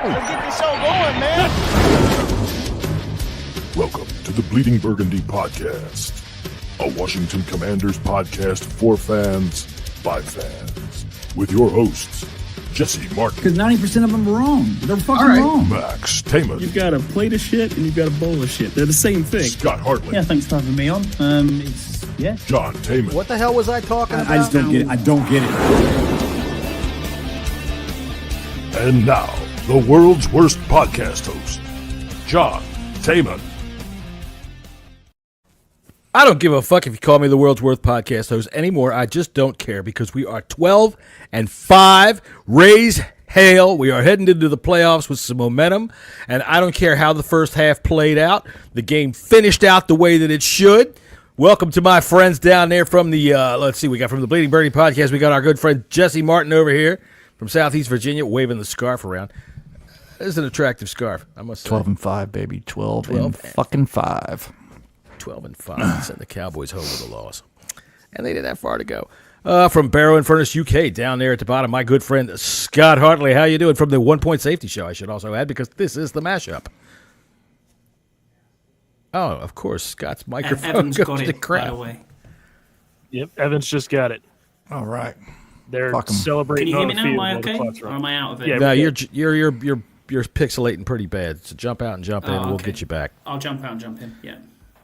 Let's get this show going, man. Welcome to the Bleeding Burgundy Podcast, a Washington Commanders podcast for fans by fans, with your hosts, Jesse Martin. Because 90% of them are wrong. They're fucking wrong. Max Taman. You've got a plate of shit and you've got a bowl of shit. They're the same thing. Scott Hartley. Yeah, thanks for having me on. John Taman. What the hell was I talking about? I just don't get it. I don't get it. And now, the world's worst podcast host, John Taman. I don't give a fuck if you call me the world's worst podcast host anymore. I just don't care because we are 12-5. Raise hail. We are heading into the playoffs with some momentum, and I don't care how the first half played out. The game finished out the way that it should. Welcome to my friends down there from the, we got from the Bleeding Burgundy Podcast, we got our good friend Jesse Martin over here from Southeast Virginia waving the scarf around. It's an attractive scarf, I must say. 12-5, baby. 12-5. 12-5. Sent the Cowboys home with a loss. And they didn't have far to go. From Barrow and Furnace, UK, down there at the bottom, my good friend Scott Hartley. How you doing? From the 1 Point Safety Show, I should also add, because this is the Mashup. Oh, of course, Scott's microphone Evan's goes got to it, crap. by the way. Yep, Evans just got it. All right. They're Fuck 'em. Can celebrating you hear on me the now? field. Am I while the okay? clock's Or running. am I out of it? Yeah, No, you're pixelating pretty bad. So jump out and jump in, and we'll okay. get you back. I'll jump out and jump in, yeah.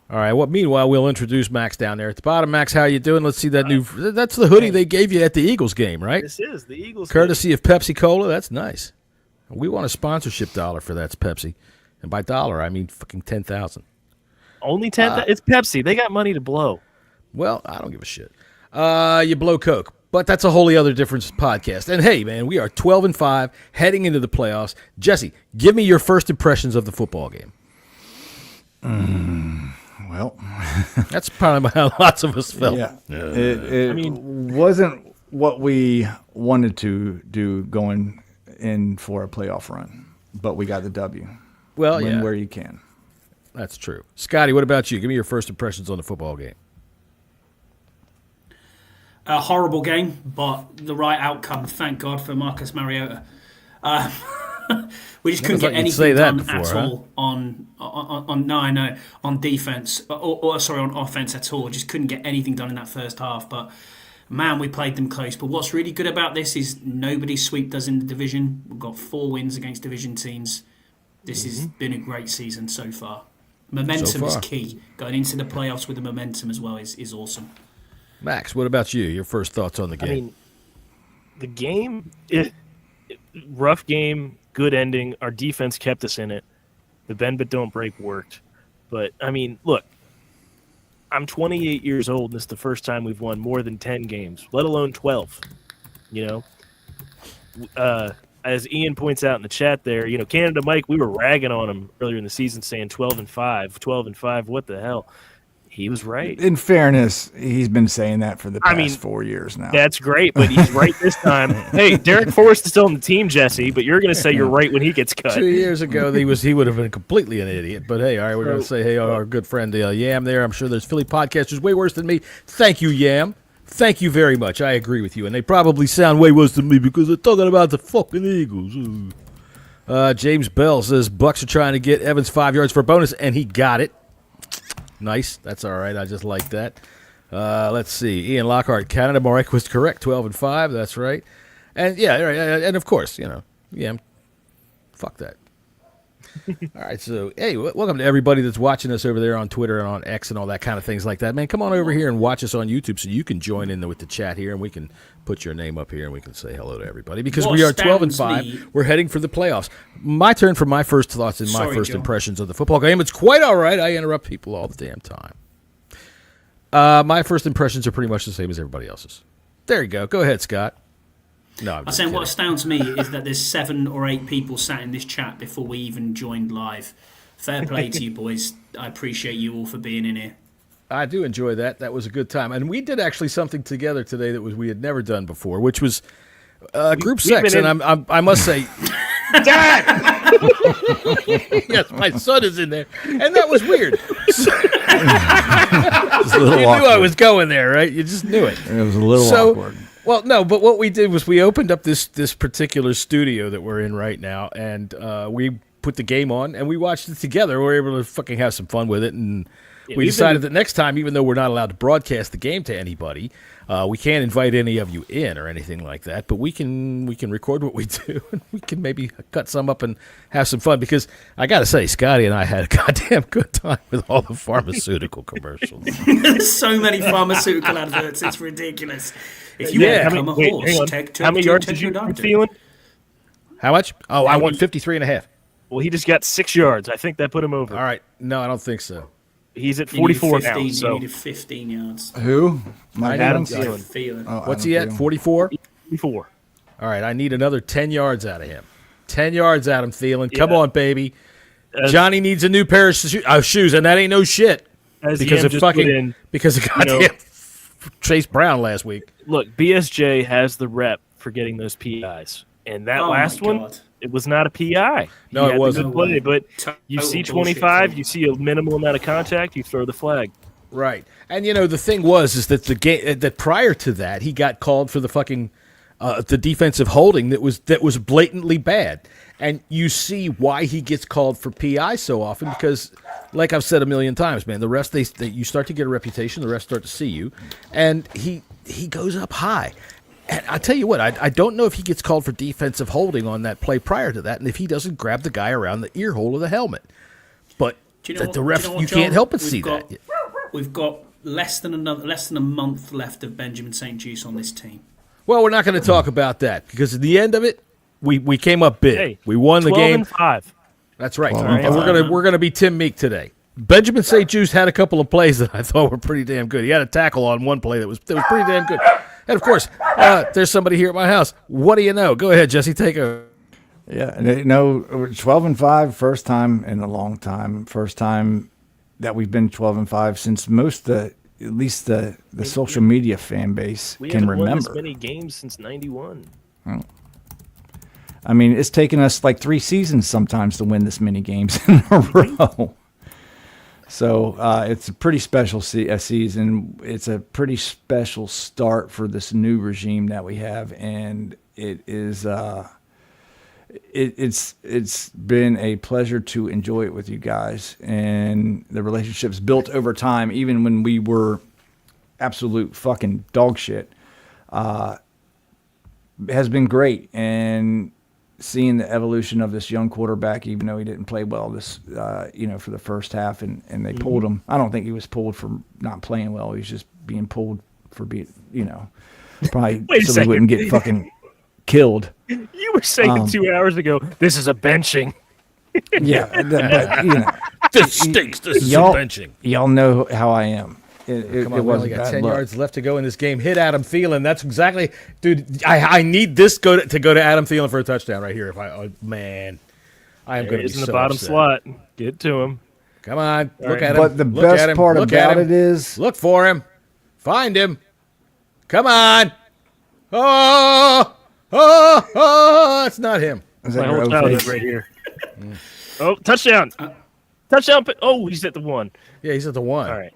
All right. Well, meanwhile, we'll introduce Max down there at the bottom. Max, how you doing? Let's see that new. That's the hoodie they gave you at the Eagles game, right? This is the Eagles. Courtesy of Pepsi Cola. That's nice. We want a sponsorship dollar for that's Pepsi, and by dollar I mean fucking 10,000. Only 10. It's Pepsi. They got money to blow. Well, I don't give a shit. You blow Coke, but that's a wholly other different podcast. And hey, man, we are 12-5, heading into the playoffs. Jesse, give me your first impressions of the football game. Well, That's probably how lots of us felt. yeah. It wasn't what we wanted to do going in for a playoff run, but we got the W. Well, Win yeah, where you can. that's true. Scotty, what about you? Give me your first impressions on the football game. A horrible game, but the right outcome. Thank God for Marcus Mariota. We just couldn't thought get you'd say anything that done before, at huh? all on defense, on offense at all. Just couldn't get anything done in that first half. But man, we played them close. But what's really good about this is nobody swept us in the division. We've got 4 wins against division teams. This has been a great season so far. Momentum is key. Going into the playoffs with the momentum as well is awesome. Max, what about you? Your first thoughts on the game? I mean, the game, rough game, good ending. Our defense kept us in it. The bend but don't break worked. But, I mean, look, I'm 28 years old, and this is the first time we've won more than 10 games, let alone 12. You know? As Ian points out in the chat there, you know, Canada Mike, we were ragging on him earlier in the season saying 12-5, what the hell? He was right. In fairness, he's been saying that for the past 4 years now. That's great, but he's right this time. Hey, Derek Forrest is still on the team, Jesse, but you're going to say you're right when he gets cut. 2 years ago, he would have been completely an idiot. But hey, all right, we're going to say, hey, our good friend Yam there. I'm sure there's Philly podcasters way worse than me. Thank you, Yam. Thank you very much. I agree with you. And they probably sound way worse than me because they're talking about the fucking Eagles. James Bell says Bucks are trying to get Evans 5 yards for a bonus, and he got it. Nice. That's all right. I just like that. Let's see. Ian Lockhart, Canada. Marek was correct. 12-5. That's right. And yeah, right. And of course, you know, yeah, fuck that. All right. So, hey, welcome to everybody that's watching us over there on Twitter and on X and all that kind of things like that. Man, come on over here and watch us on YouTube so you can join in with the chat here and we can put your name up here and we can say hello to everybody because we are 12-5. We're heading for the playoffs. My turn for my first thoughts and my first impressions of the football game. It's quite all right. I interrupt people all the damn time. My first impressions are pretty much the same as everybody else's. There you go. Go ahead, Scott. No, I'm saying what astounds me is that there's 7 or 8 people sat in this chat before we even joined live. Fair play to you boys. I appreciate you all for being in here. I do enjoy that. That was a good time. And we did actually something together today that we had never done before, which was group sex. And I must say, Dad! Yes, my son is in there. And that was weird. You knew I was going there, right? You just knew it. It was a little awkward. Well, no, but what we did was we opened up this particular studio that we're in right now, and we put the game on, and we watched it together. We were able to fucking have some fun with it, and we decided that next time, even though we're not allowed to broadcast the game to anybody, we can't invite any of you in or anything like that, but we can record what we do, and we can maybe cut some up and have some fun, because I got to say, Scotty and I had a goddamn good time with all the pharmaceutical commercials. There's so many pharmaceutical adverts, it's ridiculous. If you want to become a horse, how many yards did you feeling? How much? Oh, I won 53 and a half. Well, he just got 6 yards. I think that put him over. All right. No, I don't think so. He's at 44 now. You So needed 15 yards. Who? Adam Thielen. Thielen. What's he at? 44? 44. All right. I need another 10 yards out of him. 10 yards, Adam Thielen. Come on, baby. Johnny needs a new pair of shoes, and that ain't no shit. Because of goddamn Chase Brown last week. Look, BSJ has the rep for getting those PIs. And that last one, it was not a PI. No, it wasn't. Play, but you see 25, you see a minimal amount of contact, you throw the flag. Right. And, the thing is that the game that prior to that, he got called for the fucking the defensive holding that was blatantly bad. And you see why he gets called for PI so often, because, like I've said a million times, man, the refs, you start to get a reputation, the refs start to see you, and he goes up high. And I tell you what, I don't know if he gets called for defensive holding on that play prior to that, and if he doesn't grab the guy around the ear hole of the helmet. But the ref, you can't help but see that. We've got less than a month left of Benjamin St. Just on this team. Well, we're not going to talk about that, because at the end of it, we came up big. Hey, we won the game. 12-5. That's right. And we're gonna be Tim Meek today. Benjamin St. Just had a couple of plays that I thought were pretty damn good. He had a tackle on one play that was pretty damn good. And, of course, there's somebody here at my house. What do you know? Go ahead, Jesse. Take over. Yeah, 12-5, first time in a long time. First time that we've been 12-5 since at least the social media fan base can remember. We haven't won this many games since 91. I mean, it's taken us like 3 seasons sometimes to win this many games in a row. So it's a pretty special season. It's a pretty special start for this new regime that we have, and it is. It's been a pleasure to enjoy it with you guys, and the relationships built over time, even when we were absolute fucking dog shit, has been great. And seeing the evolution of this young quarterback, even though he didn't play well this, for the first half, and they pulled him. I don't think he was pulled for not playing well. He was just being pulled for being, probably so he wouldn't get fucking killed. You were saying 2 hours ago, this is a benching. Yeah, but this stinks. This is a benching. Y'all know how I am. It we only got 10 luck. yards left to go in this game. Hit Adam Thielen. That's exactly, dude. I need this to go to Adam Thielen for a touchdown right here. I am going to be in so the bottom upset. slot. Get to him. Come on, look right. at him. But the Look best at him. part Look about at him. it is, look for him, find him. Come on. Oh, it's not him. is My that whole your childhood face? right here. Oh, touchdown. Touchdown. Oh, he's at the 1. Yeah, he's at the 1. All right.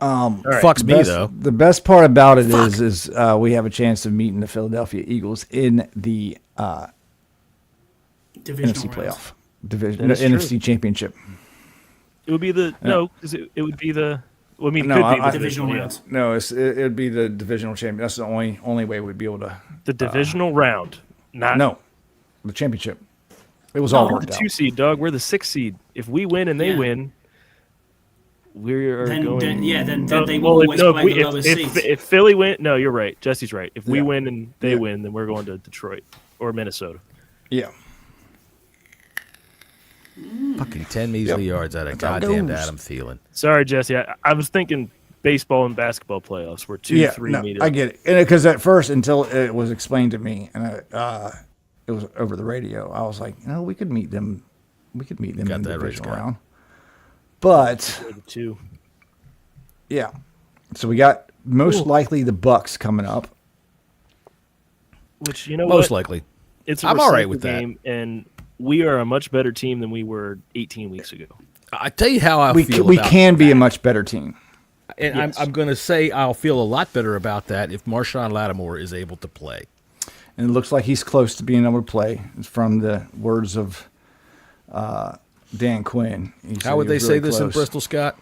Fucks me though. The best part about it is we have a chance of meeting the Philadelphia Eagles in the Divisional NFC round. playoff division, That is NFC true. championship. It would be the because it would be the. Well, I mean, it No, could be I- the Divisional yeah. round. No, it'd be the divisional champion. That's the only way we'd be able to. The divisional round, not No, the championship. It was all the worked out. 2 seed. Dog, we're the 6 seed. If we win and they Yeah. win, we are Then going. they will always play the lowest seeds. If Philly win, no, you're right. Jesse's right. If we Yeah. win and they Yeah. win, then we're going to Detroit or Minnesota. Yeah. Fucking 10 measly yards out of That's how it goddamn goes. Adam Thielen. Sorry, Jesse. I was thinking baseball and basketball playoffs were 2-3 no, meet up. I get it. Because at first, until it was explained to me, and it was over the radio, I was like, we could meet them. We could meet them Got in the that right, divisional Scott. round. But We're the 2. yeah, so we got most likely the Bucks coming up. Which, you know Most what? likely. It's a I'm all right recycle with that. game, and we are a much better team than we were 18 weeks ago. I tell you how I We feel we about can be a much better team. And Yes. I'm going to say I'll feel a lot better about that if Marshawn Lattimore is able to play. And it looks like he's close to being able to play, from the words of Dan Quinn. How would they say this in close. Bristol, Scott?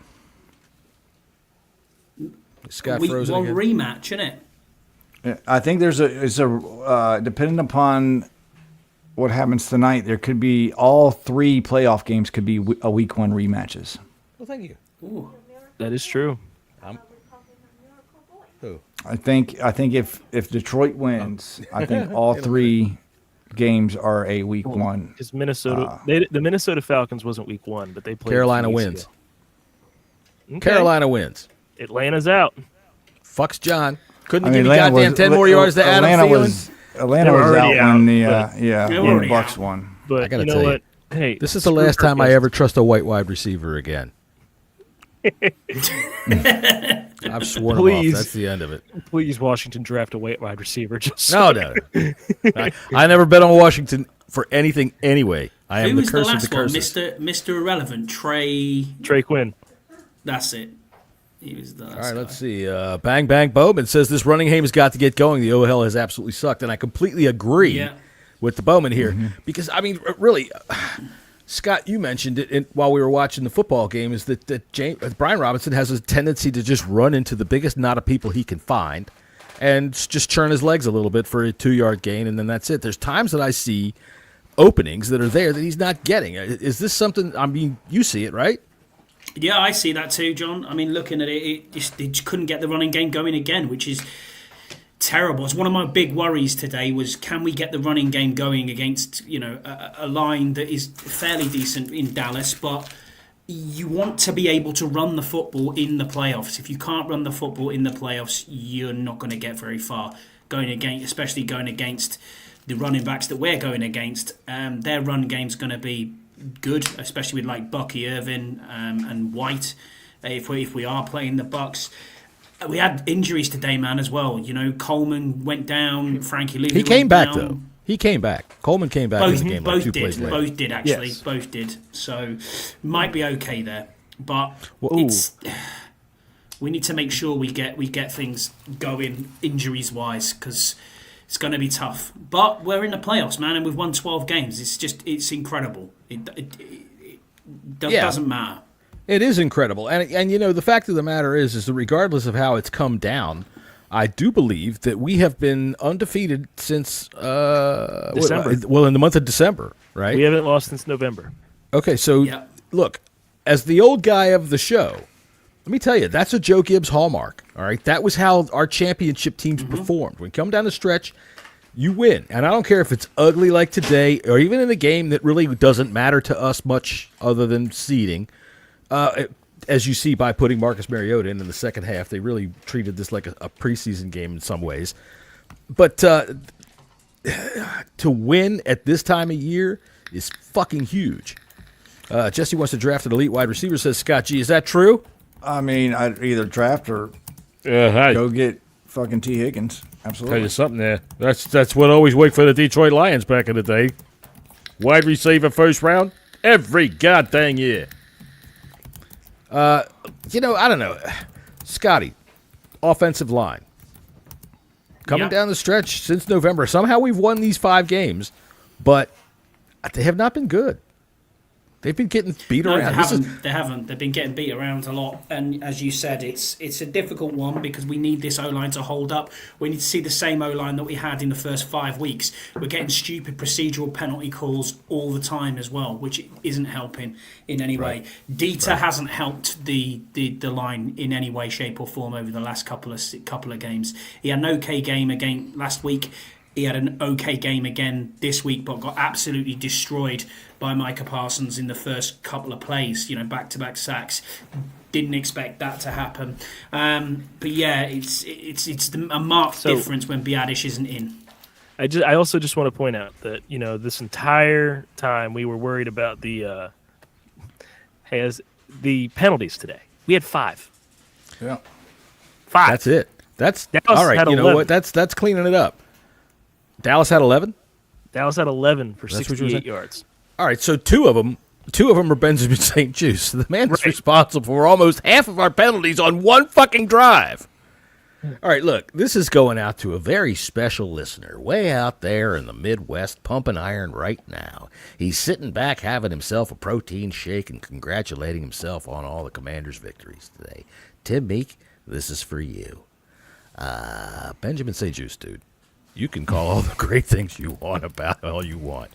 Scott Week frozen 1 again? rematch, isn't it? I think it's a depending upon what happens tonight, there could be all 3 playoff games could be a week 1 rematches. Well, thank you. Ooh. That is true. Who? I think if Detroit wins, I think all 3 games are a week 1. Because Minnesota, the Minnesota Falcons wasn't week 1, but they played. Carolina 2 weeks wins. ago. Okay. Carolina wins. Atlanta's out. Fucks John. Couldn't I mean, give you goddamn 10 more yards to Adam Thielen. Atlanta They were was already out when out, the They were when the already Bucks out. won. But I gotta you know tell you, what? Hey, This is the screw last time I Kirk ever trust a white wide receiver again. I've sworn him off. Please. That's the end of it. Please, Washington, draft a wide receiver. Just No. I never bet on Washington for anything anyway. I am Who the was the curse of the last one? curses. Mr. Irrelevant. Trey. Trey Quinn. That's it. He was the last All right, guy. let's see. Bang Bang Bowman says this running game has got to get going. The OL has absolutely sucked, and I completely agree Yeah. with the Bowman here because I mean, really, Scott, you mentioned it while we were watching the football game. Is that Brian Robinson has a tendency to just run into the biggest knot of people he can find, and just churn his legs a little bit for a 2-yard gain, and then that's it. There's times that I see openings that are there that he's not getting. Is this something? I mean, you see it, right? Yeah, I see that too, John. I mean, looking at it, it just couldn't get the running game going again, which is terrible. It's one of my big worries today was, can we get the running game going against, a line that is fairly decent in Dallas, but you want to be able to run the football in the playoffs. If you can't run the football in the playoffs, you're not going to get very far. Especially going against the running backs that we're going against, their run game's going to be good, especially with like Bucky Irvin and White. If we are playing the Bucks, we had injuries today, man, as well. Coleman went down. Frankie Lee. He came back though. He came back. Coleman came back in the game like Both 2 did. plays later. Both did actually. Yes. Both did. So might be okay there, but Well, we need to make sure we get things going injuries wise, because it's going to be tough. But we're in the playoffs, man, and we've won 12 games. It's incredible. It doesn't matter. It is incredible, and the fact of the matter is that regardless of how it's come down, I do believe that we have been undefeated since December. in the month of December, right? We haven't lost since November. Okay, so Yeah. look, as the old guy of the show, let me tell you, that's a Joe Gibbs hallmark. All right, that was how our championship teams performed. When you come down the stretch, you win, and I don't care if it's ugly like today, or even in a game that really doesn't matter to us much other than seeding. As you see by putting Marcus Mariota in the second half, they really treated this like a preseason game in some ways. But to win at this time of year is fucking huge. Jesse wants to draft an elite wide receiver, says Scott G. Is that true? I mean, I'd either draft or Hey, go get fucking T. Higgins. tell Absolutely. you something there. That's what I always wait for the Detroit Lions back in the day. Wide receiver first round every goddamn year. I don't know. Scotty, offensive line. Coming Yeah. down the stretch since November. Somehow we've won these 5 games, but they have not been good. They've been getting beat No, around. they haven't. They've been getting beat around a lot, and as you said, it's a difficult one because we need this O-line to hold up. We need to see the same O-line that we had in the first 5 weeks. We're getting stupid procedural penalty calls all the time as well, which isn't helping in any way. Dieter hasn't helped the line in any way, shape, or form over the last couple of games. He had an okay game again last week. He had an okay game again this week, but got absolutely destroyed by Micah Parsons in the first couple of plays. Back-to-back sacks. Didn't expect that to happen. But yeah, it's a marked difference when Biadish isn't in. I also just want to point out that this entire time we were worried about the penalties today. We had 5. Yeah. 5. That's it. That's Dallas all right. had You know 11. what? That's cleaning it up. Dallas had 11. Dallas had 11 for That's what you were 68 saying? yards. All right, so 2 of them 2 of them are Benjamin St. Juice. The man that's responsible for almost half of our penalties on one fucking drive. All right, look, this is going out to a very special listener way out there in the Midwest pumping iron right now. He's sitting back having himself a protein shake and congratulating himself on all the Commanders' victories today. Tim Meek, this is for you. Benjamin St. Juice, dude. You can call all the great things you want about all you want.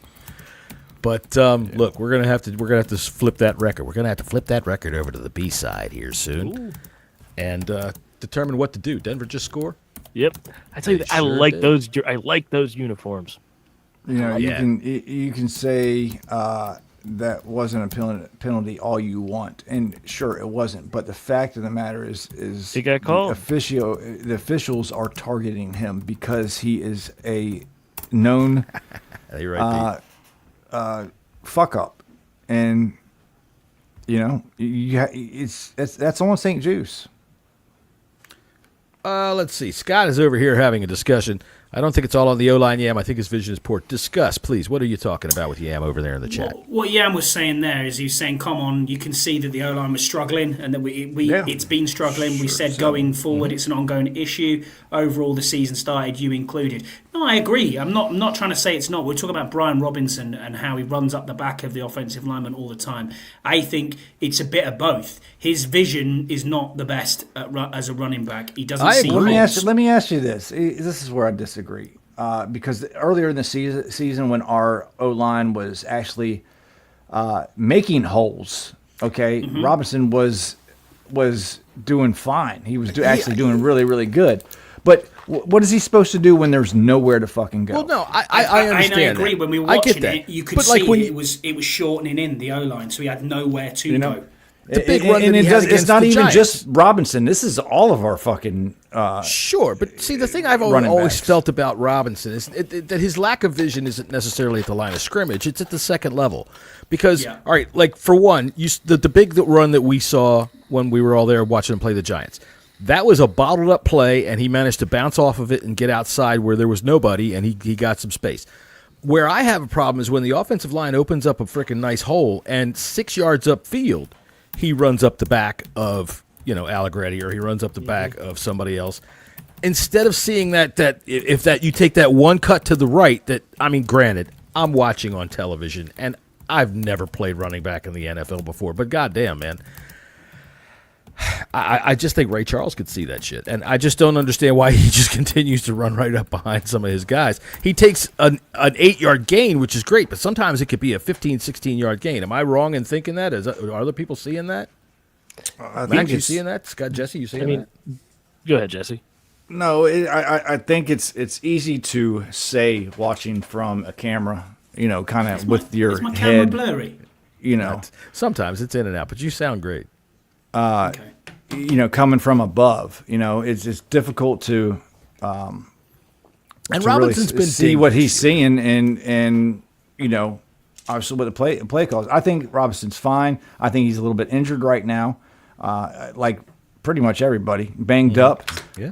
But look, we're gonna have to flip that record. We're gonna have to flip that record over to the B side here soon. Ooh. And determine what to do. Denver just score? Yep. I tell you, I like those uniforms. You know, you can say that wasn't a penalty all you want, and sure it wasn't. But the fact of the matter is it got called. The officials are targeting him because he is a known fuck up, and you know that's on St. Juice. Let's see. Scott is over here having a discussion. I don't think it's all on the O-line, Yam. I think his vision is poor. Discuss, please. What are you talking about with Yam over there in the chat? What Yam was saying there is he was saying, come on, you can see that the O-line was struggling and that it's been struggling. We said going forward it's an ongoing issue. Overall, the season started, you included. No, I agree. I'm not trying to say it's not. We're talking about Brian Robinson and how he runs up the back of the offensive lineman all the time. I think it's a bit of both. His vision is not the best as a running back. He doesn't see holes. Let me ask you this. This is where I disagree. Because earlier in the season when our O-line was actually making holes, okay, Robinson was doing fine. He was actually doing really, really good. But what is he supposed to do when there's nowhere to fucking go? Well, no, I understand. I agree. That. When we were watching it, you could see like it was shortening in the O-line, so he had nowhere to go. The big run that he had against it's not the even Giants. just Robinson. This is all of our fucking sure, but see, the thing I've always felt about Robinson is that his lack of vision isn't necessarily at the line of scrimmage. It's at the second level. Because, all right, like, for one, the big run that we saw when we were all there watching him play the Giants, that was a bottled-up play, and he managed to bounce off of it and get outside where there was nobody, and he got some space. Where I have a problem is when the offensive line opens up a freaking nice hole, and 6 yards upfield, he runs up the back of, Allegretti, or he runs up the back of somebody else. Instead of seeing that you take that one cut to the right, granted, I'm watching on television, and I've never played running back in the NFL before, but goddamn, man. I just think Ray Charles could see that shit, and I just don't understand why he just continues to run right up behind some of his guys. He takes an 8-yard gain, which is great, but sometimes it could be a 15, 16-yard gain. Am I wrong in thinking that? Are other people seeing that? Max, you seeing that? Scott, Jesse, you seeing that? Go ahead, Jesse. No, I think it's easy to say watching from a camera, kind of with your is my head. Camera blurry? Sometimes it's in and out, but you sound great. Okay. Coming from above, it's just difficult to and to Robinson's really been see what he's seeing, and obviously with the play calls. I think Robinson's fine. I think he's a little bit injured right now, like pretty much everybody, banged up. Yeah.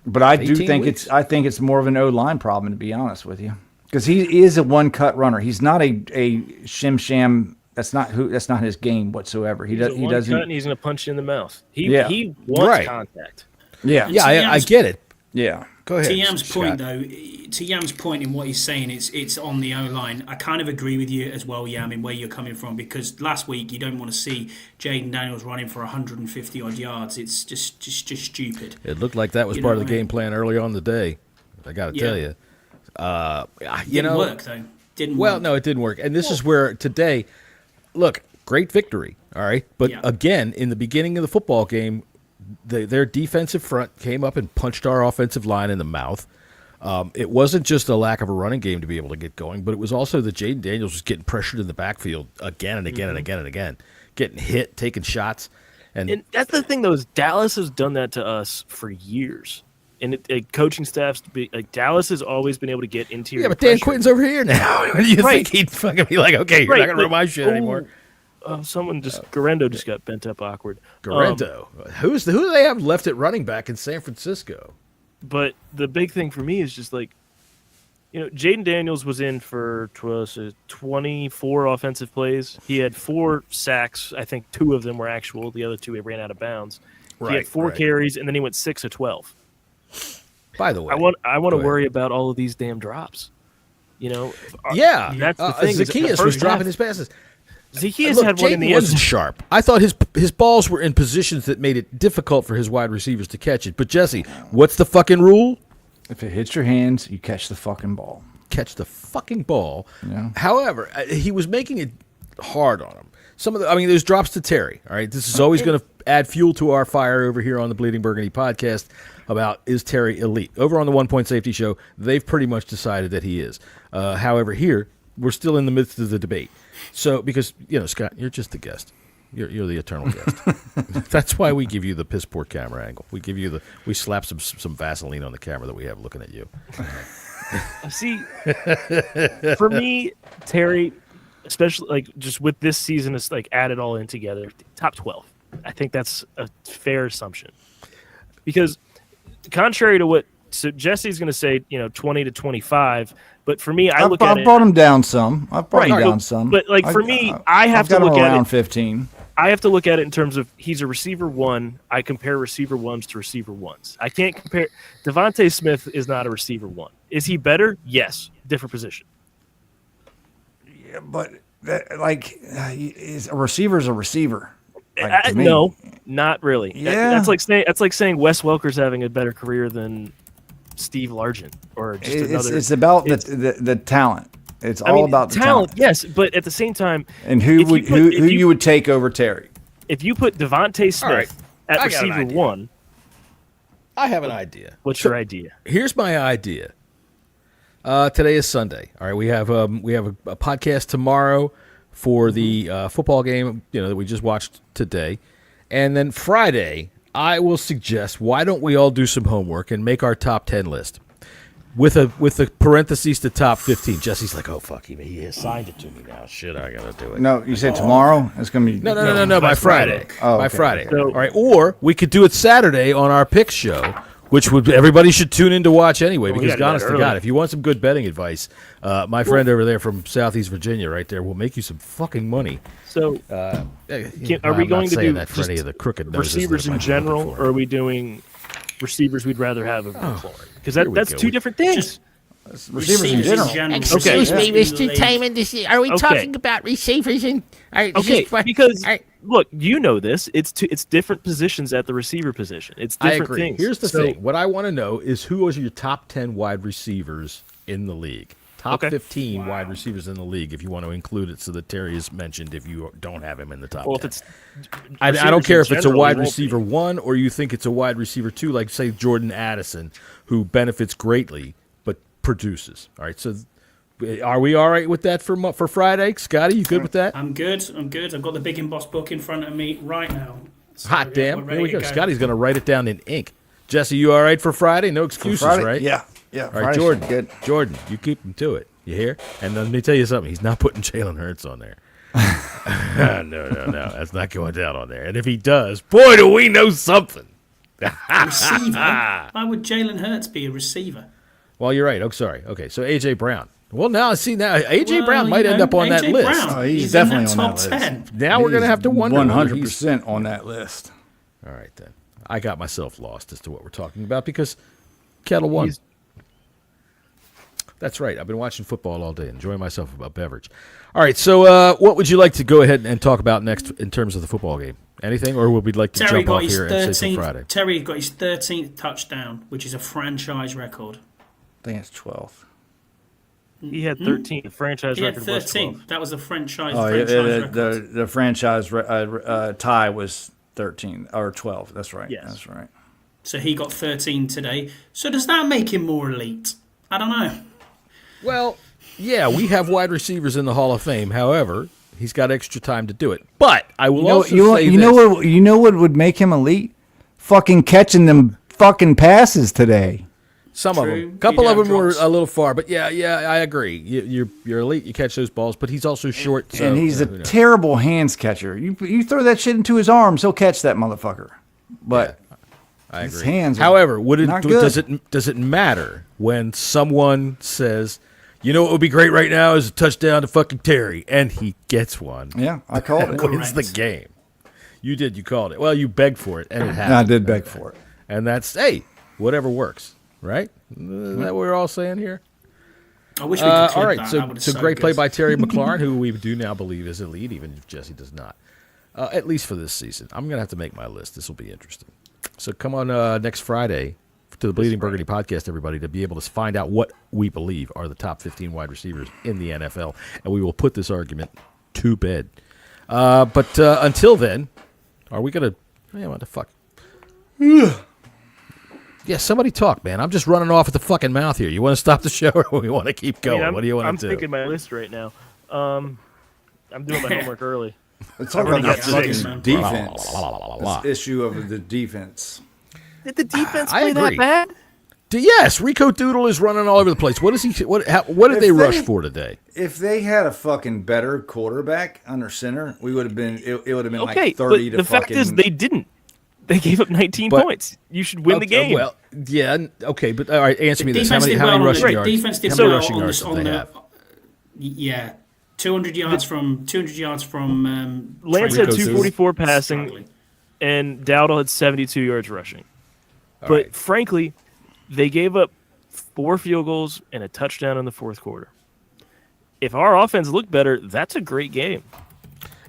But I do think weeks. it's more of an O-line problem, to be honest with you, because he is a one-cut runner. He's not a shim sham. That's not his game whatsoever. He doesn't. Cut and he's going to punch you in the mouth. He wants contact. Yeah. Yeah, I get it. Yeah. Go ahead. To Yam's point, Scott. though, to Yam's point in what he's saying, it's on the O-line. I kind of agree with you as well, Yam, in where you're coming from, because last week you don't want to see Jaden Daniels running for 150-odd yards. It's just stupid. It looked like that was part of the game plan early on in the day. I got to tell you. Didn't work, though. Well, no, it didn't work. And this is where today, look, great victory, all right? But again, in the beginning of the football game, their defensive front came up and punched our offensive line in the mouth. It wasn't just a lack of a running game to be able to get going, but it was also that Jaden Daniels was getting pressured in the backfield again and again and again and again, getting hit, taking shots. And that's the thing, though, is Dallas has done that to us for years. And coaching staffs, Dallas has always been able to get interior. Yeah, but Dan Quinton's over here now. You think he'd fucking be like, okay, you're not going to run my shit anymore. Garendo just got bent up awkward. Garendo. Who do they have left at running back in San Francisco? But the big thing for me is just like, Jaden Daniels was in for 24 offensive plays. He had 4 sacks. I think 2 of them were actual. The other 2 he ran out of bounds. He had 4 carries, and then he went 6 of 12. By the way, I want to worry about all of these damn drops. Yeah, that's the thing. Zacchaeus was dropping his passes. Zacchaeus had one in the end wasn't sharp. I thought his balls were in positions that made it difficult for his wide receivers to catch it. But Jesse, what's the fucking rule? If it hits your hands, you catch the fucking ball. Catch the fucking ball. Yeah. However, he was making it hard on him. There's drops to Terry. All right, this is always going to add fuel to our fire over here on the Bleeding Burgundy podcast about is Terry elite. Over on the 1 Point Safety Show, they've pretty much decided that he is. However, here we're still in the midst of the debate. So, because Scott, you're just the guest. You're the eternal guest. That's why we give you the piss poor camera angle. We slap some Vaseline on the camera that we have looking at you. See, for me, Terry, especially just with this season, it's add it all in together. Top 12. I think that's a fair assumption. Because contrary to what Jesse's going to say, 20 to 25. But for me, I brought him down some. I've brought him down some. But for me, I have to look at it around 15. I have to look at it in terms of he's a receiver 1. I compare receiver 1s to receiver 1s. I can't compare. Devontae Smith is not a receiver 1. Is he better? Yes. Different position. Yeah, but is a receiver's a receiver. No, not really. Yeah. That's like saying Wes Welker's having a better career than Steve Largent or just another. It's about the talent. It's all about the talent. Yes, but at the same time, and who you would take over Terry? If you put Devontae Smith at receiver 1, I have an idea. What's your idea? Here's my idea. Today is Sunday. All right, we have a podcast tomorrow for the football game that we just watched today, and then Friday I will suggest why don't we all do some homework and make our top 10 list. With a parentheses to top 15. Jesse's like, oh, fuck, he assigned it to me now. Shit, I got to do it. No, you said tomorrow? It's going to be... No, by Friday. Oh, by okay. Friday. So, all right, or we could do it Saturday on our pick show, which everybody should tune in to watch anyway, because honest to God, if you want some good betting advice, my friend over there from Southeast Virginia right there will make you some fucking money. So are we going to do that for any of the crooked receivers in general, or are we doing receivers we'd rather have over McLaurin? Because that's 2 different things. Receivers in general. Excuse me, Mr. Timon. Are we talking about receivers? Because look, you know this. It's different positions at the receiver position. It's different I agree. things. Here's the thing. What I want to know is who are your top 10 wide receivers in the league? Top 15 wide receivers in the league, if you want to include it so that Terry is mentioned if you don't have him in the top 10. If it's I don't care if it's a wide receiver 1 or you think it's a wide receiver 2, like, say, Jordan Addison, who benefits greatly but produces. All right, so are we all right with that for Friday? Scotty, you good with that? I'm good. I've got the Big and Boss book in front of me right now. So, Hot damn. Here we go. Scotty's going to write it down in ink. Jesse, you all right for Friday? No excuses, right? Yeah. All right, Jordan. Good. Jordan, you keep him to it. You hear? And let me tell you something. He's not putting Jalen Hurts on there. No. That's not going down on there. And if he does, boy, do we know something. Receiver? Why would Jalen Hurts be a receiver? Well, you're right. Oh, sorry. Okay, so A.J. Brown. Well, now A.J. Brown might end up on that list. Oh, he's definitely on that list. 10. Now we're going to have to wonder. 100% on that list. All right, then. I got myself lost as to what we're talking about because Kettle won. That's right. I've been watching football all day, enjoying myself a beverage. All right, so what would you like to go ahead and talk about next in terms of the football game? Anything, or would we like to jump off here and say some Friday? Terry got his 13th touchdown, which is a franchise record. I think it's 12. He had 13. The franchise record was 12. That was the franchise record. The franchise tie was 13 or 12. That's right. Yes. That's right. So he got 13 today. So does that make him more elite? I don't know. Well, yeah, we have wide receivers in the Hall of Fame. However, he's got extra time to do it. But I will also say this. You know what would make him elite? Fucking catching them fucking passes today. Some of them. A couple of them were a little far. But yeah, I agree. You're elite. You catch those balls. But he's also short. So, and he's a terrible hands catcher. You throw that shit into his arms, he'll catch that motherfucker. But I His agree. hands are However, not good. does it matter when someone says, you know what would be great right now is a touchdown to fucking Terry, and he gets one? Yeah, I called and it. wins the game. You did. You called it. Well, you begged for it, and it happened. No, I did beg for it. And that's, hey, whatever works, right? Is that what we're all saying here? I wish we could clip all right, that. so, That would've so so great good. play by Terry McLaurin, who we do now believe is elite, even if Jesse does not. At least for this season. I'm going to have to make my list. This will be interesting. So come on next Friday to the Bleeding Burgundy Podcast, everybody, to be able to find out what we believe are the top 15 wide receivers in the NFL. And we will put this argument to bed. But until then, are we going to... Man, what the fuck? Yeah, somebody talk, man. I'm just running off at the fucking mouth here. You want to stop the show or we want to keep going? What do you want to do? I'm thinking my list right now. I'm doing my homework early. Let's talk already about the got six. fucking defense. This issue of the defense. Did the defense I play that agree. bad? Yes, Rico Doodle is running all over the place. What is he? What did they rush for today? If they had a fucking better quarterback under center, we would have been. It would have been Okay, like 30 but to the fact fucking. is they didn't. They gave up 19 But- points. You should win the game. Well, yeah, okay, but all right, answer me this: Defense how did many well on rushing the yards? defense did how many well rushing on yards the, did on they the have? yeah, 200 yards from Lance Trey had Lance. 244 passing, Struggling. and Dowdle had 72 yards rushing. But frankly, they gave up 4 field goals and a touchdown in the fourth quarter. If our offense looked better, that's a great game.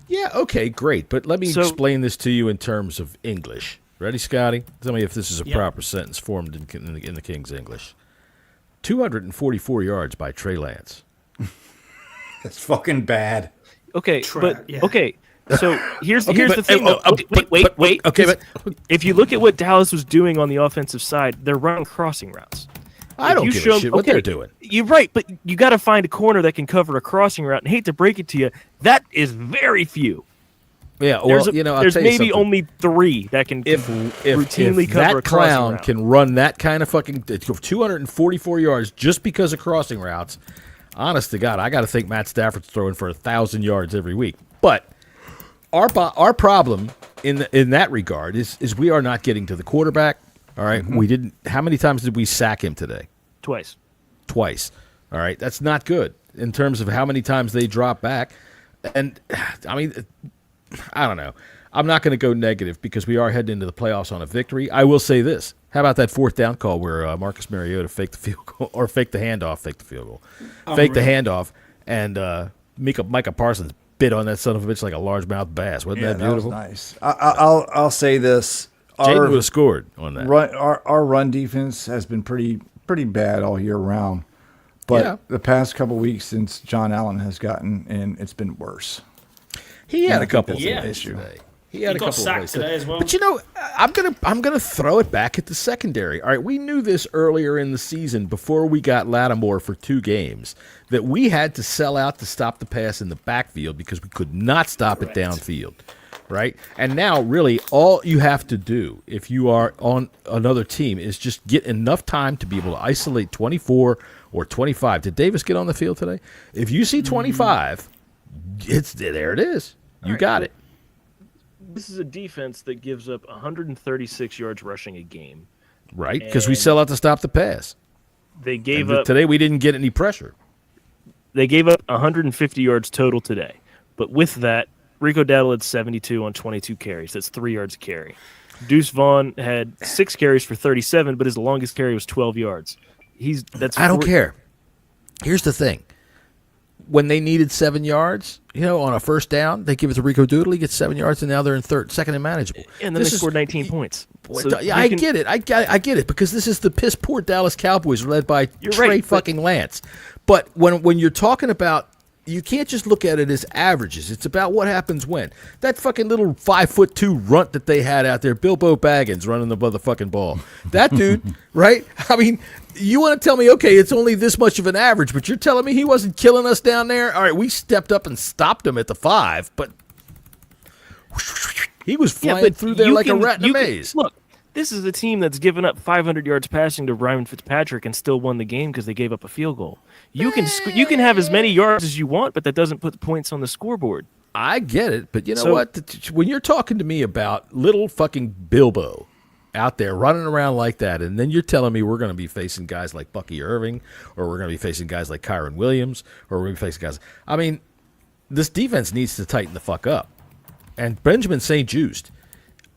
Yeah, okay, great, but let me So- explain this to you in terms of English. Ready, Scotty? Tell me if this is a Yep. proper sentence formed in the King's English. 244 yards by Trey Lance. That's fucking bad. Okay, but yeah. okay. So here's Okay, the but- thing. though. Wait. Okay, but If you look at what Dallas was doing on the offensive side, they're running crossing routes. I If don't you give show- a shit what okay, they're doing. You're right, but you got to find a corner that can cover a crossing route. And hate to break it to you, that is very few. Yeah, well, There's, I'll there's tell you maybe something. only 3 that can if routinely cover a that crossing clown route. can run that kind of fucking 244 yards just because of crossing routes, honest to God, I got to think Matt Stafford's throwing for 1,000 yards every week. But our problem in that regard is we are not getting to the quarterback. All right, we didn't. How many times did we sack him today? Twice. Twice. All right, that's not good in terms of how many times they drop back. And I mean, I don't know. I'm not going to go negative because we are heading into the playoffs on a victory. I will say this. How about that fourth down call where Marcus Mariota faked the field goal, or faked the field goal. Faked the handoff, and Micah Parsons bit on that son of a bitch like a largemouth bass. Wasn't that beautiful? That was nice. I'll say this. Jaden would have scored on that. Our run defense has been pretty bad all year round. But Yeah. the past couple weeks since John Allen has gotten in, it's been worse. He had a couple of Yeah. plays today. He He got sacked today as well. But you know, I'm gonna throw it back at the secondary. All right, we knew this earlier in the season before we got Lattimore for 2 games that we had to sell out to stop the pass in the backfield because we could not stop it downfield. Right? And now really all you have to do if you are on another team is just get enough time to be able to isolate 24 or 25. Did Davis get on the field today? If you see 25, it's there it is. You got it. This is a defense that gives up 136 yards rushing a game. Right? Because we And sell out to stop the pass. They gave And up today we didn't get any pressure. They gave up 150 yards total today. But with that, Rico Dowdle had 72 on 22 carries. That's 3 yards a carry. Deuce Vaughn had 6 carries for 37, but his longest carry was 12 yards. I don't care. Here's the thing. When they needed 7 yards, on a first down, they give it to Rico Doodle. He gets 7 yards, and now they're in second and manageable. And then they scored 19 points. So I get it. I get it because this is the piss poor Dallas Cowboys led by Trey right, fucking Lance. But when you're talking about, you can't just look at it as averages. It's about what happens when. That fucking little 5'2" runt that they had out there, Bilbo Baggins running the motherfucking ball. That dude, right? I mean, you want to tell me, okay, it's only this much of an average, but you're telling me he wasn't killing us down there? All right, we stepped up and stopped him at the 5, but he was flying through there like a rat in a maze. Look, this is a team that's given up 500 yards passing to Ryan Fitzpatrick and still won the game because they gave up a field goal. You can have as many yards as you want, but that doesn't put points on the scoreboard. I get it, but you know what? When you're talking to me about little fucking Bilbo, out there running around like that, and then you're telling me we're going to be facing guys like Bucky Irving, or we're going to be facing guys like Kyron Williams, or we're going to be facing guys. I mean, this defense needs to tighten the fuck up. And Benjamin St. Juste,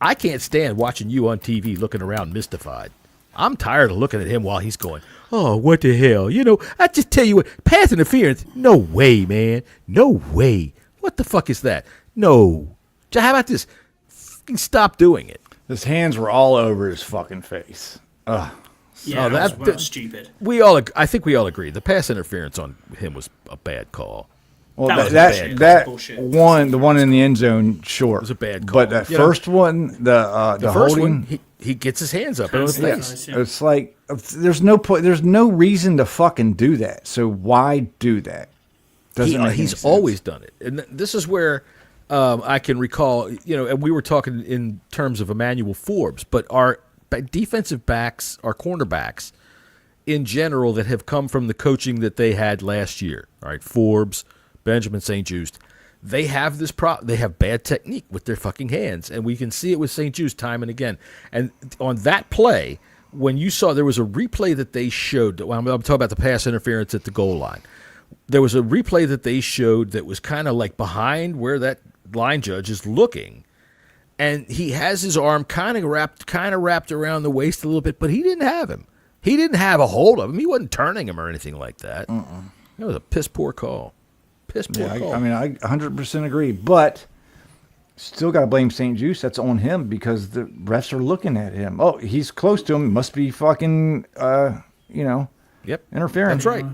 I can't stand watching you on TV looking around mystified. I'm tired of looking at him while he's going, oh, what the hell? You know, I just tell you what, pass interference. No way, man. No way. What the fuck is that? No. How about this? Fucking stop doing it. His hands were all over his fucking face. Ugh. Yeah, that's stupid. I think we all agree. The pass interference on him was a bad call. Well, that one, the one in the end zone, short. It was a bad call. But that first one, the first holding, one, he gets his hands up in his face. It's like there's no point. There's no reason to fucking do that. So why do that? He's always done it, and this is where I can recall. You know, and we were talking in terms of Emmanuel Forbes, but our defensive backs, our cornerbacks, in general, that have come from the coaching that they had last year. All right, Forbes, Benjamin St. Juste, they have this they have bad technique with their fucking hands, and we can see it with St. Juste time and again. And on that play, when you saw there was a replay that they showed, I'm talking about the pass interference at the goal line. There was a replay that they showed that was kind of like behind where that line judge is looking, and he has his arm kind of wrapped around the waist a little bit, but he didn't have him. He didn't have a hold of him. He wasn't turning him or anything like that. That was a piss poor call. I mean, I 100% agree, but still got to blame St. Juste. That's on him because the refs are looking at him. Oh, he's close to him. Must be fucking, interference. That's right.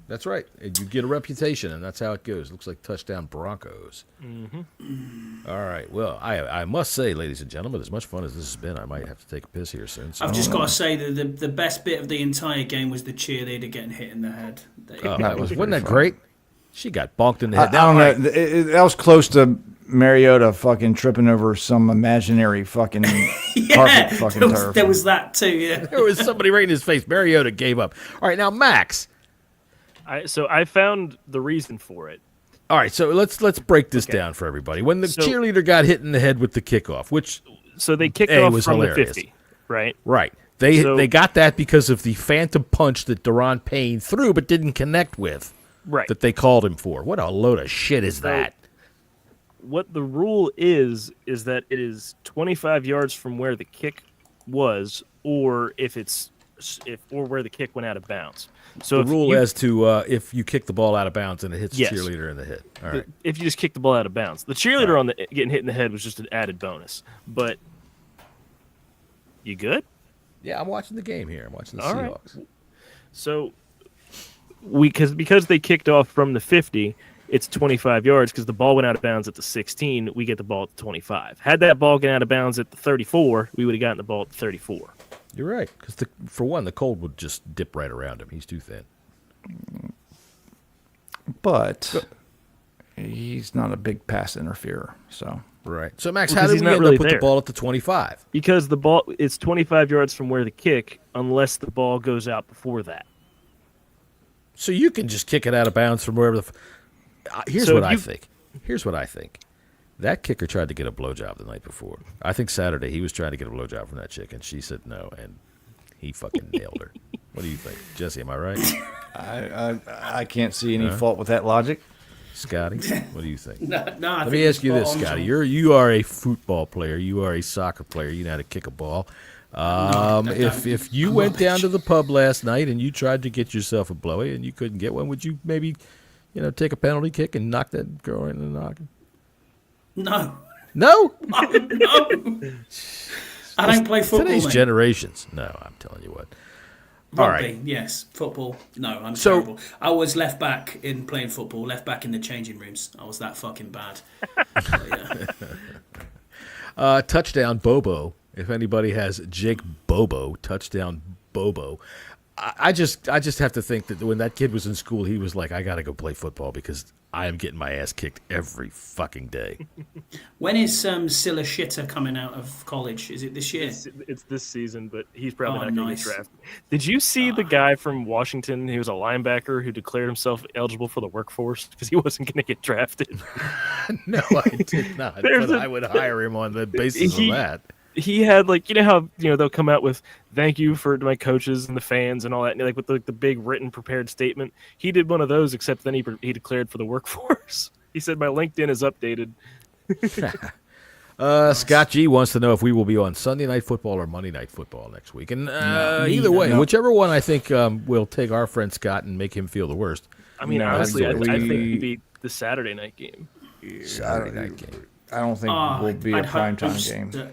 That's right. And you get a reputation, and that's how it goes. Looks like touchdown Broncos. Mm-hmm. All right. Well, I must say, ladies and gentlemen, as much fun as this has been, I might have to take a piss here soon. So. I've just got to say that the best bit of the entire game was the cheerleader getting hit in the head. Wasn't that great? She got bonked in the head. I don't know. That was close to Mariota fucking tripping over some imaginary fucking carpet fucking turf. There was that too, yeah. There was somebody right in his face. Mariota gave up. All right, now, Max. So I found the reason for it. All right, so let's break this down for everybody. When the cheerleader got hit in the head with the kickoff, which they kicked off was from hilarious. the 50, right? Right. They got that because of the phantom punch that Daron Payne threw but didn't connect with. Right. That they called him for. What a load of shit is that? What the rule is that it is 25 yards from where the kick was, or where the kick went out of bounds. So the rule as to if you kick the ball out of bounds and it hits the cheerleader in the head. All right. If you just kick the ball out of bounds, the cheerleader on getting hit in the head was just an added bonus. But you good? Yeah, I'm watching the game here. I'm watching the Seahawks. Right. So because they kicked off from the 50, it's 25 yards because the ball went out of bounds at the 16. We get the ball at the 25. Had that ball gone out of bounds at the 34, we would have gotten the ball at the 34. You're right, because for one, the cold would just dip right around him. He's too thin. But he's not a big pass interferer, so. Right. So, Max, how did we end up with the ball at the 25? Because the ball, it's 25 yards from where the kick, unless the ball goes out before that. So you can just kick it out of bounds from wherever Here's what I think. That kicker tried to get a blowjob the night before. I think Saturday he was trying to get a blowjob from that chick, and she said no, and he fucking nailed her. What do you think, Jesse? Am I right? I can't see any fault with that logic. Scotty, what do you think? Let me ask you this, Scotty. You are a football player. You are a soccer player. You know how to kick a ball. If you went down to the pub last night and you tried to get yourself a blowy and you couldn't get one, would you maybe, take a penalty kick and knock that girl in the noggin? No. No? No. I don't play football. Today's generations. No, I'm telling you what. Rugby, all right. Yes. Football, no, I'm terrible. I was left back in playing football, left back in the changing rooms. I was that fucking bad. Touchdown Bobo. If anybody has Jake Bobo, touchdown Bobo. I just have to think that when that kid was in school, he was like, I got to go play football because I am getting my ass kicked every fucking day. When is Silla Shitter coming out of college? Is it this year? It's this season, but he's probably not going to get drafted. Did you see the guy from Washington? He was a linebacker who declared himself eligible for the workforce because he wasn't going to get drafted. No, I did not. But I would hire him on the basis of that. he had like, you know how they'll come out with thank you for my coaches and the fans and all that, and like with the big written prepared statement. He did one of those, except then he declared for the workforce. He said my LinkedIn is updated. Scott G wants to know if we will be on Sunday Night Football or Monday Night Football next week. And either way, whichever one I think will take our friend Scott and make him feel the worst. I mean, honestly, I think it'd be the Saturday night game. Saturday night game. I don't think we'll be a primetime game.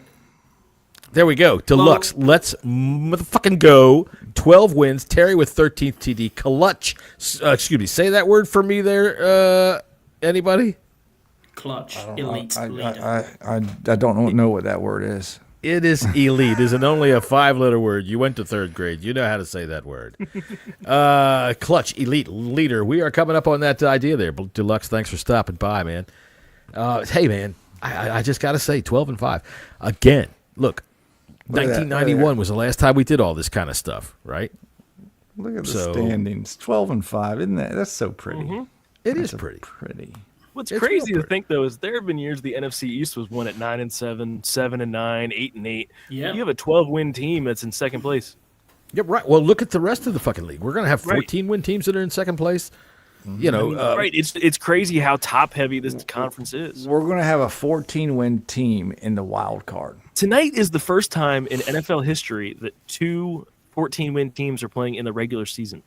There we go. Deluxe. Let's motherfucking go. 12 wins. Terry with 13th TD. Clutch. Excuse me. Say that word for me there. Anybody? Clutch. Elite leader. I don't know what that word is. It is elite. Isn't only a 5-letter word. You went to 3rd grade. You know how to say that word. Clutch. Elite leader. We are coming up on that idea there. Deluxe, thanks for stopping by, man. Hey, man. I just got to say, 12-5. Again, look. 1991 was the last time we did all this kind of stuff, right? Look at the standings. 12-5, isn't that? That's so pretty. Mm-hmm. It is pretty. What's crazy to think though is there have been years the NFC East was won at 9-7, 7-9, 8-8. Yeah, you have a 12-win team that's in second place. Yeah, right. Well, look at the rest of the fucking league. We're gonna have 14-win teams that are in second place. You know, right? It's crazy how top heavy this conference is. We're gonna have a 14-win team in the wild card. Tonight is the first time in NFL history that 2 14-win teams are playing in the regular season.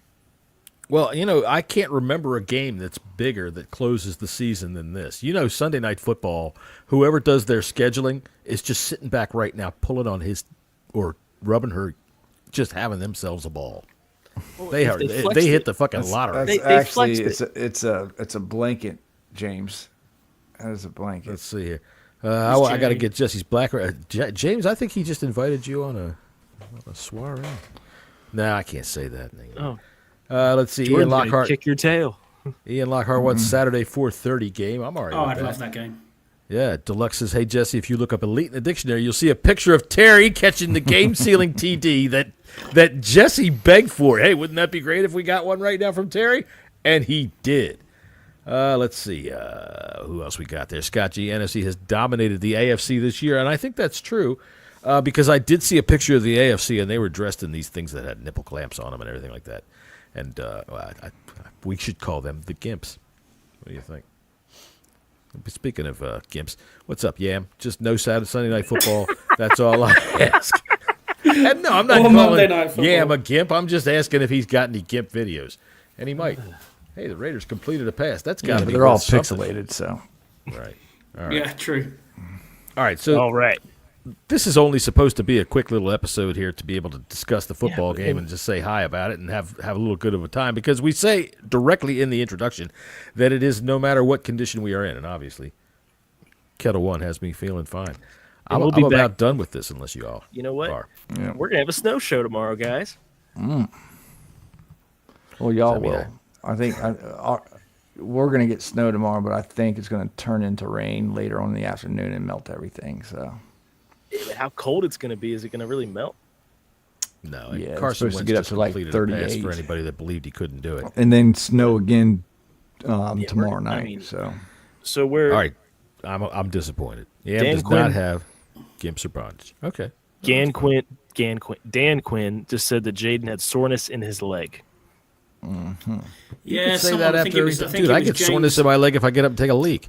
Well, you know, I can't remember a game that's bigger that closes the season than this. You know, Sunday Night Football, whoever does their scheduling is just sitting back right now, pulling on his or rubbing her, just having themselves a ball. Well, they hit the fucking lottery. It's a blanket, James. That is a blanket. Let's see here. I got to get Jesse's black. James, I think he just invited you on a soiree. No, I can't say that. Oh. Let's see. Jordan's Ian Lockhart. Kick your tail. Ian Lockhart wants Saturday 4:30 game. I'm all right. I'd love that game. Yeah, Deluxe says, hey, Jesse, if you look up elite in the dictionary, you'll see a picture of Terry catching the game-sealing TD that Jesse begged for. Hey, wouldn't that be great if we got one right now from Terry? And he did. Let's see. Who else we got there? Scott G. NFC has dominated the AFC this year, and I think that's true because I did see a picture of the AFC, and they were dressed in these things that had nipple clamps on them and everything like that. And we should call them the Gimps. What do you think? Speaking of Gimps, what's up, Yam? Just no Sunday Night Football. That's all I ask. And no, I'm not calling Yam a Gimp. I'm just asking if he's got any Gimp videos. And he might. Hey, the Raiders completed a pass. That's got to be they're all something. pixelated, so. Right. All right. Yeah, true. All right, so all right. This is only supposed to be a quick little episode here to be able to discuss the football game and just say hi about it and have a little good of a time because we say directly in the introduction that it is no matter what condition we are in, and obviously Kettle One has me feeling fine. I'm about done with this unless you all You know what? are. Yeah. We're going to have a snow show tomorrow, guys. Well, y'all will. I think we're going to get snow tomorrow, but I think it's going to turn into rain later on in the afternoon and melt everything, so... How cold it's going to be? Is it going to really melt? No, supposed Carson to Wentz get up just to like completed a 38 pass for anybody that believed he couldn't do it. And then snow again tomorrow night. So we're all right. I'm disappointed. Yam Dan does Quinn, not have Gimps or bondage. Okay. Dan Quinn just said that Jaden had soreness in his leg. Mm-hmm. Yeah, say that after dude, I get soreness in my leg if I get up and take a leak.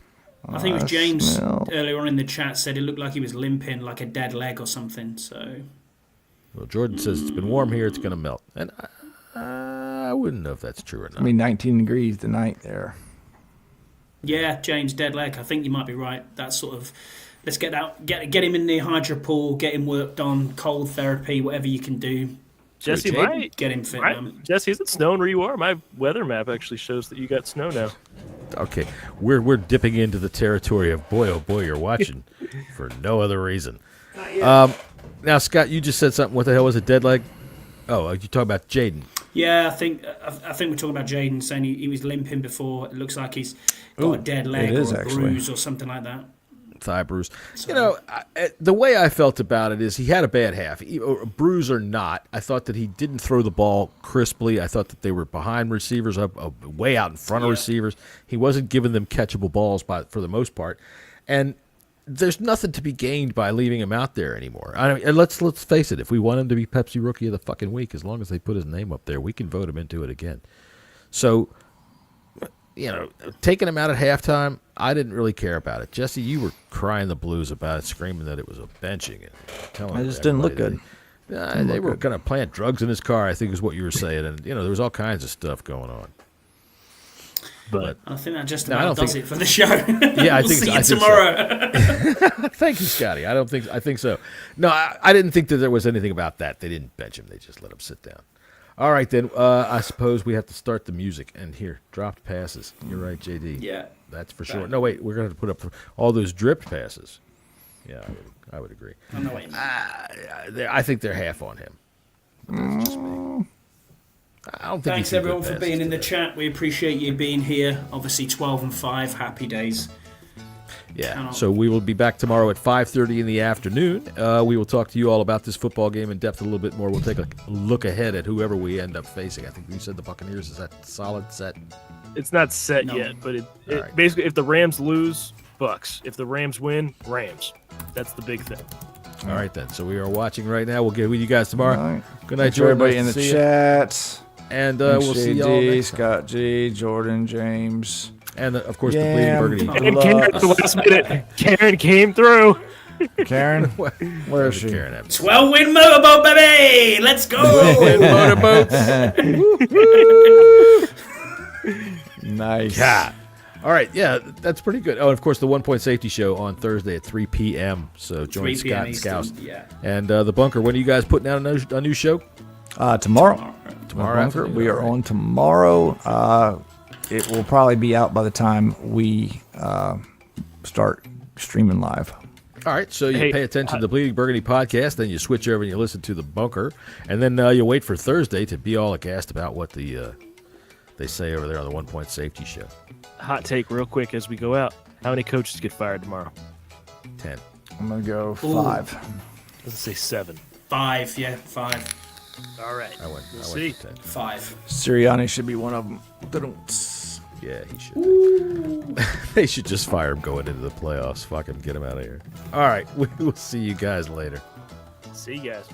I think it was James earlier on in the chat said it looked like he was limping, like a dead leg or something. So, well, Jordan says it's been warm here; it's going to melt, and I wouldn't know if that's true or not. I mean, 19 degrees tonight there. Yeah, James, dead leg. I think you might be right. That's sort of let's get him in the hydro pool, get him worked on, cold therapy, whatever you can do. Jesse, get him fit, man. Jesse, is it snowing where you are? My weather map actually shows that you got snow now. Okay, we're dipping into the territory of boy, oh boy, you're watching for no other reason. Now, Scott, you just said something. What the hell was it? Dead leg? Oh, you talking about Jaden? Yeah, I think we're talking about Jaden saying he was limping before. It looks like he's got a dead leg or a bruise or something like that. Thigh bruise. So, you know, the way I felt about it is he had a bad half. Bruise or not, I thought that he didn't throw the ball crisply. I thought that they were behind receivers, way out in front of receivers. He wasn't giving them catchable balls for the most part. And there's nothing to be gained by leaving him out there anymore. I mean, and let's face it. If we want him to be Pepsi Rookie of the fucking Week, as long as they put his name up there, we can vote him into it again. So, taking him out at halftime, I didn't really care about it. Jesse, you were crying the blues about it, screaming that it was a benching. And telling It just didn't look good. They were going to plant drugs in his car, I think is what you were saying. And, there was all kinds of stuff going on. But I think that just about does it for the show. Yeah, I think see you tomorrow. So. Thank you, Scotty. I think so. No, I didn't think that there was anything about that. They didn't bench him. They just let him sit down. All right, then. I suppose we have to start the music. And here, dropped passes. You're right, JD. Yeah. That's for sure. No, wait. We're going to have to put up all those dripped passes. Yeah, I would agree. I know what you mean. I think they're half on him. That's just me. I don't think Thanks everyone for being in the chat. We appreciate you being here. Obviously 12-5, happy days. Yeah. So we will be back tomorrow at 5:30 in the afternoon. We will talk to you all about this football game in depth a little bit more. We'll take a look ahead at whoever we end up facing. I think you said the Buccaneers. Is that solid set? It's not set yet, but it basically, if the Rams lose, Bucks. If the Rams win, Rams. That's the big thing. All right, then. So we are watching right now. We'll get with you guys tomorrow. All right. Good night, Thanks Jordan. everybody Nice in to the see chat. And we'll see you all next time. Scott G, Jordan, James. And, of course, the Bleeding Burgundy. And Karen at the last minute. Karen came through. Karen? Where is she? Karen 12-win motorboat, baby! Let's go! motorboats. Nice. Yeah. All right, yeah, that's pretty good. Oh, and of course, the 1 Point Safety Show on Thursday at 3 p.m. So join 3 p.m. Scott and Scouse. Yeah. And the Bunker, when are you guys putting out a new show? Tomorrow. Tomorrow afternoon. We are on tomorrow. It will probably be out by the time we start streaming live. All right, so you pay attention to the Bleeding Burgundy podcast, then you switch over and you listen to the Bunker, and then you wait for Thursday to be all aghast about what they say over there on the 1 Point Safety Show. Hot take real quick as we go out. How many coaches get fired tomorrow? 10. I'm going to go 5. Let's say 7. 5, yeah, 5. All right. I went see. for 10. 5. Sirianni should be one of them. Yeah, he should. They should just fire him going into the playoffs. Fucking get him out of here. All right, we will see you guys later. See you guys.